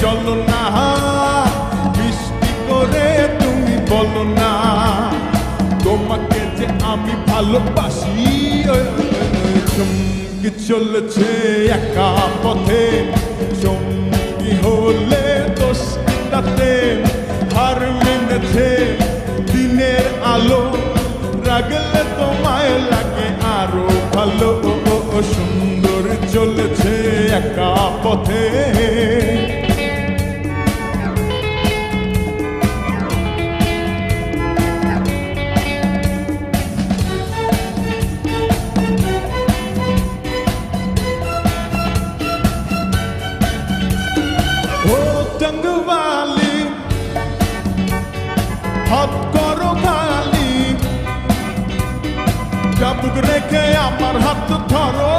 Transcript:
চলো না, বৃষ্টি করে তুমি বলো না তোমাকে যে আমি ভালোবাসি। চমকি চলেছে একা পথে, চমকি হলে দোষ তাতে, হার মেনেছে দিনের আলো, রাগলে তোমায় লাগে আরো ভালো। সুন্দর চলেছে একা পথে। ও জঙ্গবালি হাত করো খালি, চাবুক রেখে আমার হাত ধরো।